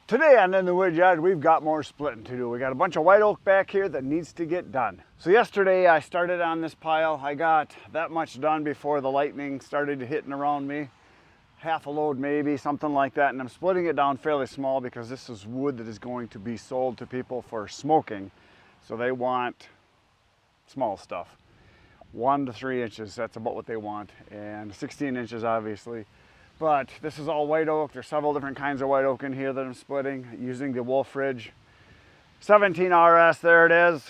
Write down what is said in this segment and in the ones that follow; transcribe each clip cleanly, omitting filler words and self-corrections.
Today on In the Wood Yard, we've got more splitting to do. We got a bunch of white oak back here that needs to get done. So yesterday I started on this pile. I got that much done before the lightning started hitting around me. Half a load maybe, something like that. And I'm splitting it down fairly small because this is wood that is going to be sold to people for smoking. So they want small stuff. 1 to 3 inches, that's about what they want. And 16 inches obviously. But this is all white oak. There's several different kinds of white oak in here that I'm splitting using the Wolf Ridge 17 RS, there it is.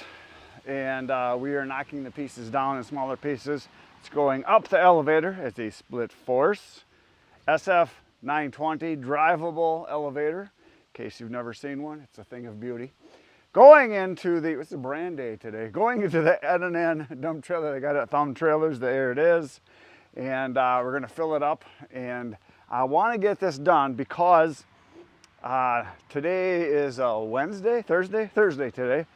And we are knocking the pieces down in smaller pieces. It's going up the elevator. It's a split force SF 920 drivable elevator. In case you've never seen one, it's a thing of beauty. Going into the, it's a brand day today, going into the N&N dump trailer. They got it at Thumb Trailers, there it is. And we're gonna fill it up, and I want to get this done because today is Thursday today.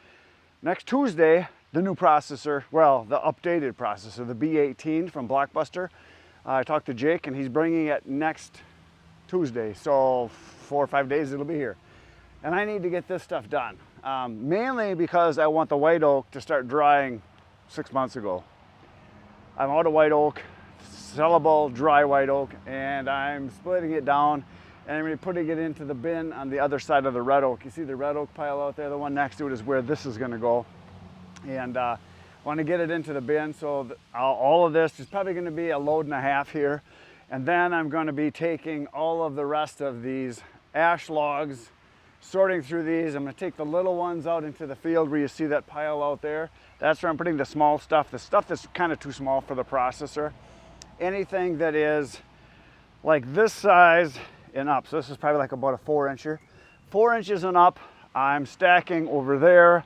Next Tuesday, the new processor, well, the updated processor, the B18 from Blockbuster. I talked to Jake and he's bringing it next Tuesday, so 4 or 5 days it'll be here. And I need to get this stuff done, mainly because I want the white oak to start drying 6 months ago. I'm out of white oak, sellable dry white oak, and I'm splitting it down and I'm putting it into the bin on the other side of the red oak. You see the red oak pile out there? The one next to it is where this is gonna go. And I want to get it into the bin, so all of this is probably gonna be a load and a half here. And then I'm gonna be taking all of the rest of these ash logs, sorting through these. I'm gonna take the little ones out into the field where you see that pile out there. That's where I'm putting the small stuff, the stuff that's kind of too small for the processor. Anything that is like this size and up, so this is probably like about a 4 incher. 4 inches and up, I'm stacking over there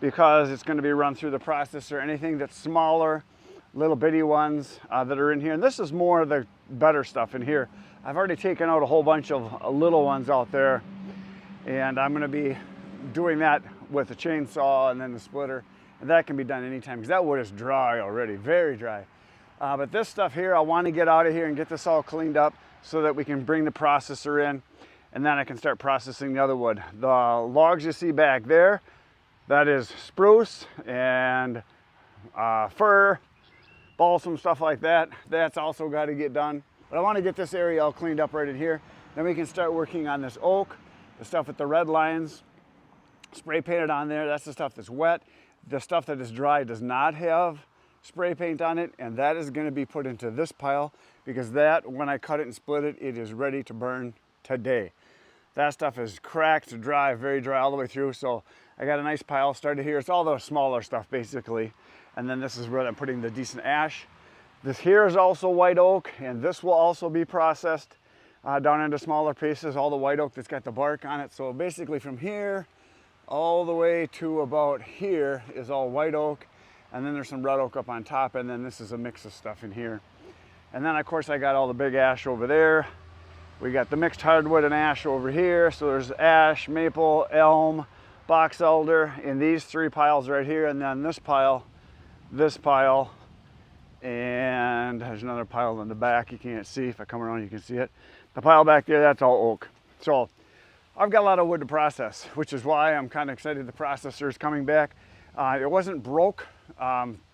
because it's going to be run through the processor. Anything that's smaller, little bitty ones that are in here, and this is more of the better stuff in here. I've already taken out a whole bunch of little ones out there, and I'm going to be doing that with a chainsaw and then the splitter, and that can be done anytime because that wood is dry already, very dry. But this stuff here, I want to get out of here and get this all cleaned up so that we can bring the processor in, and then I can start processing the other wood. The logs you see back there, that is spruce and fir, balsam, stuff like that. That's also got to get done. But I want to get this area all cleaned up right in here. Then we can start working on this oak, the stuff with the red lines, spray painted on there. That's the stuff that's wet. The stuff that is dry does not have spray paint on it, and that is going to be put into this pile because that, when I cut it and split it, it is ready to burn today. That stuff is cracked, dry, very dry all the way through. So I got a nice pile started here. It's all the smaller stuff basically, and then this is where I'm putting the decent ash. This here is also white oak, and this will also be processed down into smaller pieces. All the white oak that's got the bark on it. So basically from here all the way to about here is all white oak. And then there's some red oak up on top, and then this is a mix of stuff in here. And then of course I got all the big ash over there. We got the mixed hardwood and ash over here. So there's ash, maple, elm, box elder in these 3 piles right here, and then this pile, and there's another pile in the back you can't see. If I come around you can see it. The pile back there, that's all oak. So I've got a lot of wood to process, which is why I'm kind of excited the processor is coming back. It wasn't broke.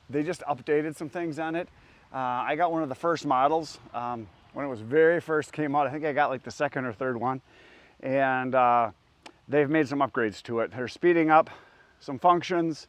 They just updated some things on it. I got one of the first models when it was very first came out. I think I got like the 2nd or 3rd one, and they've made some upgrades to it. They're speeding up some functions,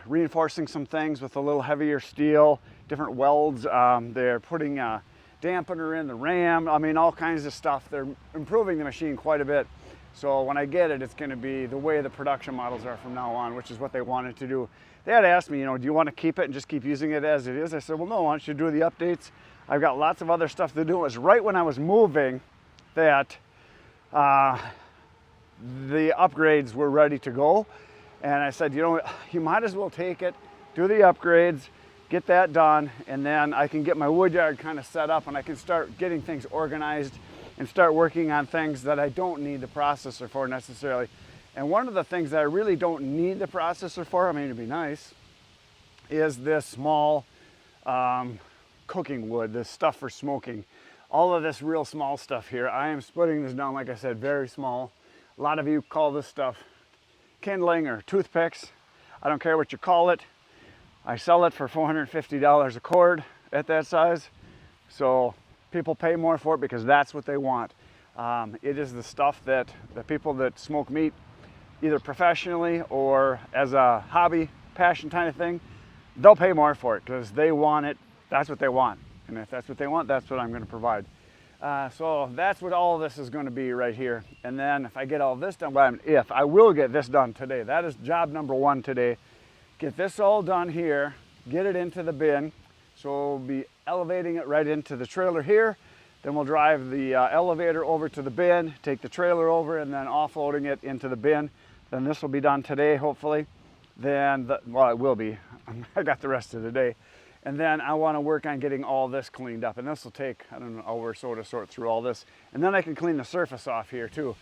reinforcing some things with a little heavier steel, different welds. They're putting a dampener in the ram. I mean, all kinds of stuff. They're improving the machine quite a bit. So when I get it, it's going to be the way the production models are from now on, which is what they wanted to do. They had asked me, do you want to keep it and just keep using it as it is? I said, well, no, why don't you do the updates? I've got lots of other stuff to do. It was right when I was moving that the upgrades were ready to go. And I said, you might as well take it, do the upgrades, get that done, and then I can get my wood yard kind of set up and I can start getting things organized and start working on things that I don't need the processor for necessarily. And one of the things that I really don't need the processor for, I mean, it'd be nice, is this small cooking wood, this stuff for smoking. All of this real small stuff here, I am splitting this down, like I said, very small. A lot of you call this stuff kindling or toothpicks. I don't care what you call it. I sell it for $450 a cord at that size. So people pay more for it because that's what they want. It is the stuff that the people that smoke meat, either professionally or as a hobby, passion kind of thing, they'll pay more for it because they want it. That's what they want. And if that's what they want, that's what I'm going to provide. So that's what all of this is going to be right here. And then if I get all this done, well, if I will get this done today, that is job number one today. Get this all done here, get it into the bin. So we'll be elevating it right into the trailer here. Then we'll drive the elevator over to the bin, take the trailer over, and then offloading it into the bin. Then this will be done today, hopefully. Then, well, it will be. I got the rest of the day. And then I want to work on getting all this cleaned up. And this will take, I don't know, an hour or so to sort through all this. And then I can clean the surface off here too.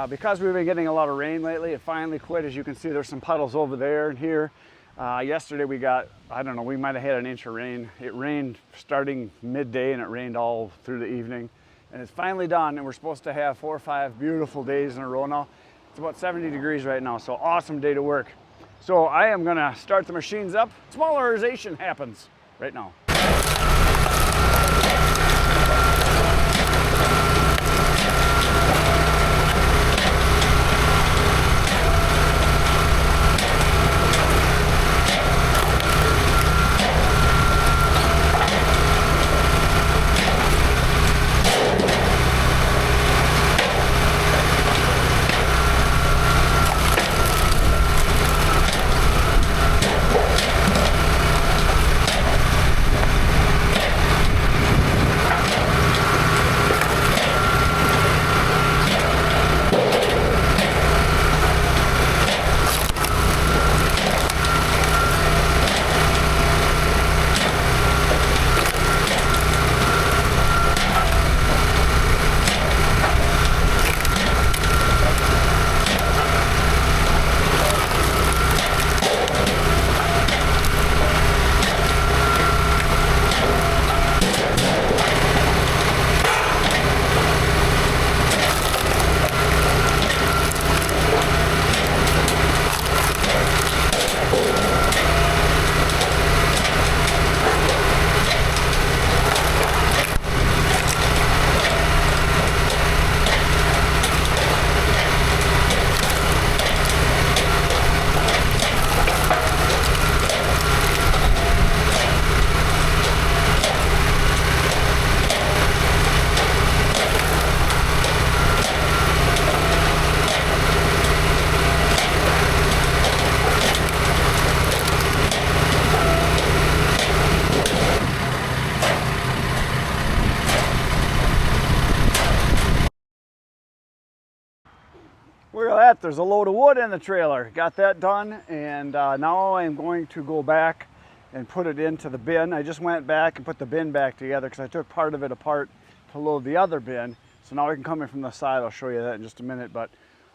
Because we've been getting a lot of rain lately, it finally quit. As you can see, there's some puddles over there and here. Yesterday we got, I don't know, we might have had an inch of rain. It rained starting midday and it rained all through the evening. And it's finally done, and we're supposed to have 4 or 5 beautiful days in a row now. It's about 70 degrees right now, so awesome day to work. So I am gonna start the machines up. Smallarization happens right now. Look at that, there's a load of wood in the trailer. Got that done, and now I'm going to go back and put it into the bin. I just went back and put the bin back together because I took part of it apart to load the other bin. So now I can come in from the side. I'll show you that in just a minute, but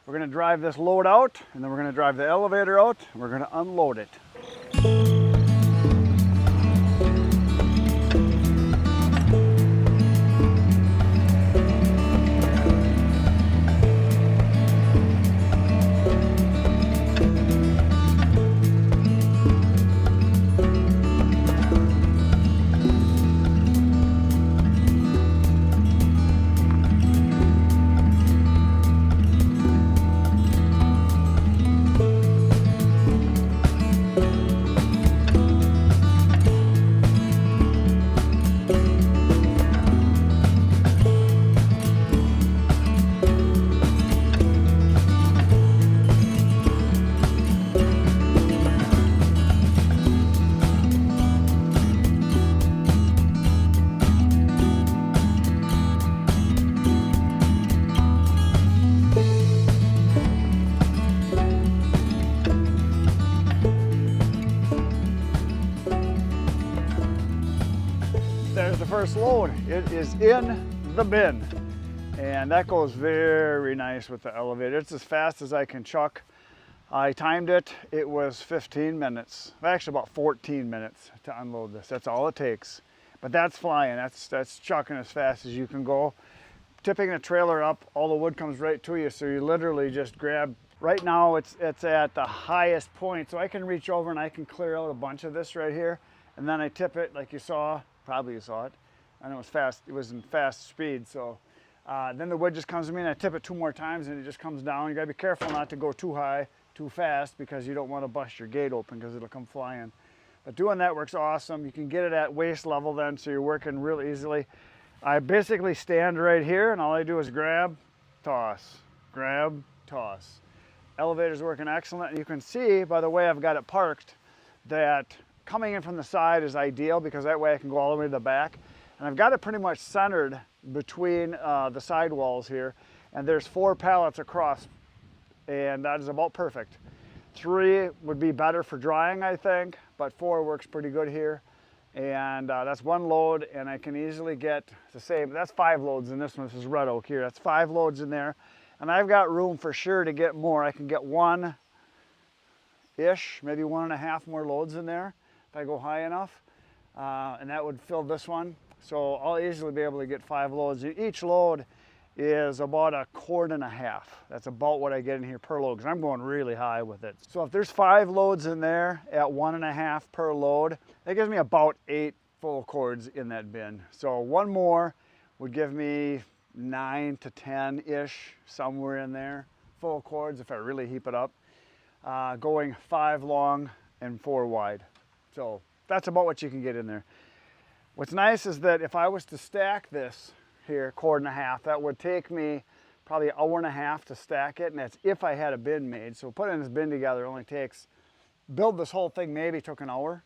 we're gonna drive this load out, and then we're gonna drive the elevator out, and we're gonna unload it. There's the first load. It is in the bin, and that goes very nice with the elevator. It's as fast as I can chuck. I timed it. It was 15 minutes, actually about 14 minutes to unload this. That's all it takes. But that's flying. That's chucking as fast as you can go. tipping the trailer up, all the wood comes right to you. So you literally just grab, right now it's at the highest point. So I can reach over and I can clear out a bunch of this right here. And then I tip it like you saw, probably you saw it. I know it was fast, it was in fast speed. So then the wood just comes to me and I tip it 2 more times and it just comes down. You gotta be careful not to go too high, too fast, because you don't want to bust your gate open because it'll come flying. But doing that works awesome. You can get it at waist level then, so you're working real easily. I basically stand right here and all I do is grab, toss, grab, toss. Elevator's working excellent. And you can see by the way I've got it parked that coming in from the side is ideal because that way I can go all the way to the back. And I've got it pretty much centered between the side walls here. And there's 4 pallets across, and that is about perfect. 3 would be better for drying, I think, but 4 works pretty good here. And that's 1 load, and I can easily get the same. That's 5 loads in this one. This is red oak here. That's 5 loads in there. And I've got room for sure to get more. I can get 1-ish, maybe 1.5 more loads in there if I go high enough. And that would fill this one. So I'll easily be able to get 5 loads. Each load is about 1.25 quarts. That's about what I get in here per load, because I'm going really high with it. So if there's 5 loads in there at 1.5 per load, that gives me about 8 full cords in that bin. So 1 more would give me 9 to 10-ish, somewhere in there, full cords if I really heap it up, going 5 long and 4 wide. So that's about what you can get in there. What's nice is that if I was to stack this here, 1.5 quarts, that would take me probably 1.5 hours to stack it, and that's if I had a bin made. So putting this bin together only takes, build this whole thing maybe took an hour,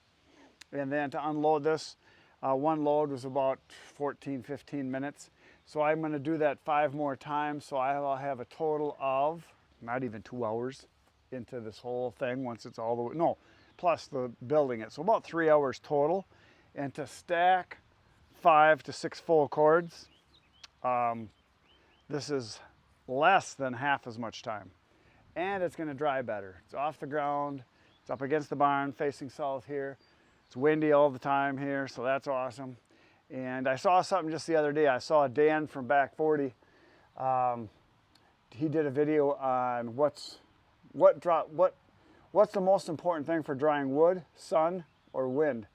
and then to unload this, 1 load was about 14-15 minutes. So I'm going to do that 5 more times, so I'll have a total of not even 2 hours into this whole thing once it's all the way, no, plus the building it. So about 3 hours total. And to stack 5 to 6 full cords, this is less than half as much time. And it's going to dry better. It's off the ground, it's up against the barn facing south here. It's windy all the time here, so that's awesome. And I saw something just the other day. I saw Dan from Back 40. He did a video on what's the most important thing for drying wood, sun or wind.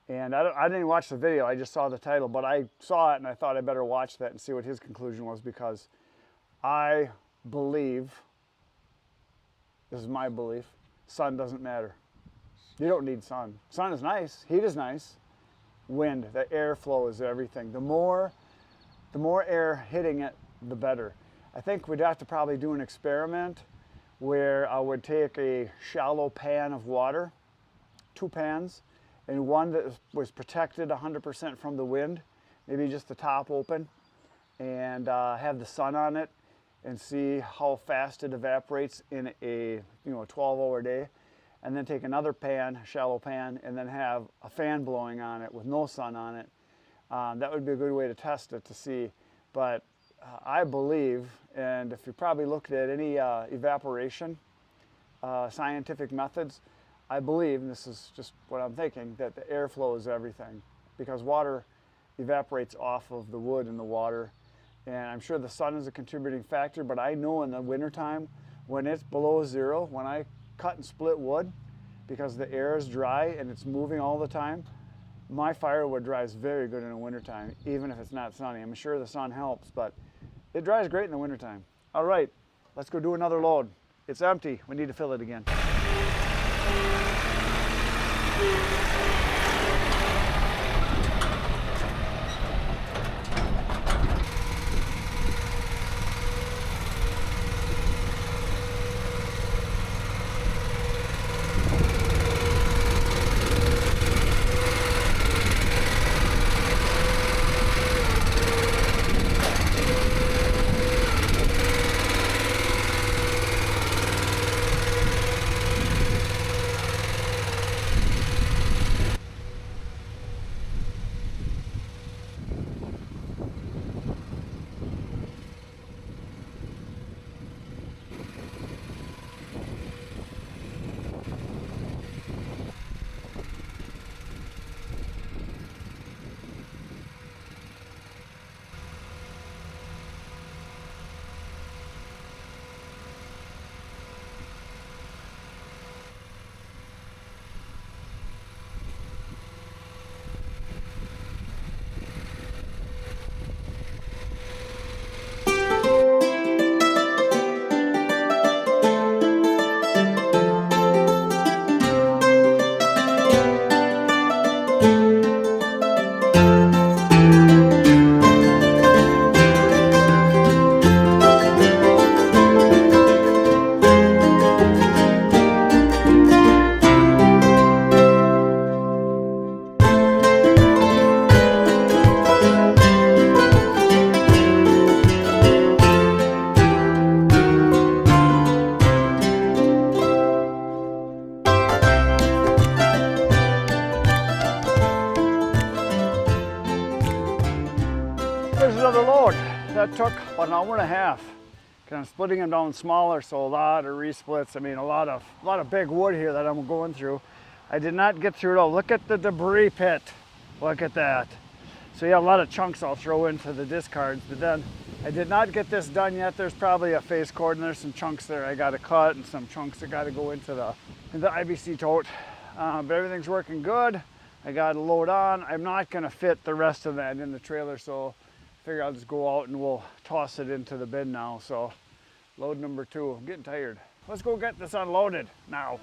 And I didn't even watch the video, I just saw the title, but I saw it and I thought I better watch that and see what his conclusion was, because I believe, this is my belief, sun doesn't matter. You don't need sun. Sun is nice, heat is nice. Wind, the airflow is everything. The more air hitting it, the better. I think we'd have to probably do an experiment where I would take a shallow pan of water, 2 pans, and one that was protected 100% from the wind, maybe just the top open, and have the sun on it and see how fast it evaporates in a 12-hour day. And then take another pan, shallow pan, and then have a fan blowing on it with no sun on it. That would be a good way to test it to see. But I believe, and if you probably looked at any evaporation scientific methods, I believe, and this is just what I'm thinking, that the airflow is everything, because water evaporates off of the wood in the water. And I'm sure the sun is a contributing factor, but I know in the wintertime, when it's below 0, when I cut and split wood, because the air is dry and it's moving all the time, my firewood dries very good in the wintertime, even if it's not sunny. I'm sure the sun helps, but it dries great in the wintertime. All right, let's go do another load. It's empty, we need to fill it again. hour and a half, kind of splitting them down smaller, so a lot of resplits. I mean, a lot of big wood here that I'm going through. I did not get through it all. Look at the debris pit. Look at that. So yeah, a lot of chunks I'll throw into the discards, but then I did not get this done yet. There's probably a face cord and there's some chunks there I got to cut and some chunks that got to go into the IBC tote. But everything's working good. I got to load on. I'm not going to fit the rest of that in the trailer, so I figure I'll just go out and we'll toss it into the bin now. So load number 2. I'm getting tired. Let's go get this unloaded now.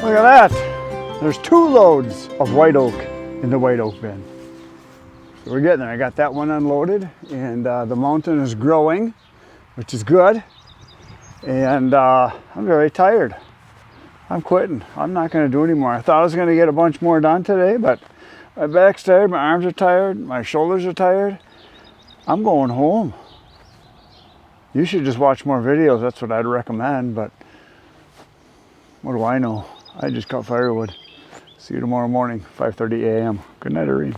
Look at that. There's 2 loads of white oak in the white oak bin. So we're getting there. I got that one unloaded, and the mountain is growing, which is good. And I'm very tired. I'm quitting. I'm not going to do anymore. I thought I was going to get a bunch more done today, but my back's tired, my arms are tired, my shoulders are tired. I'm going home. You should just watch more videos. That's what I'd recommend, but what do I know? I just cut firewood. See you tomorrow morning, 5:30 a.m. Good night, Irene.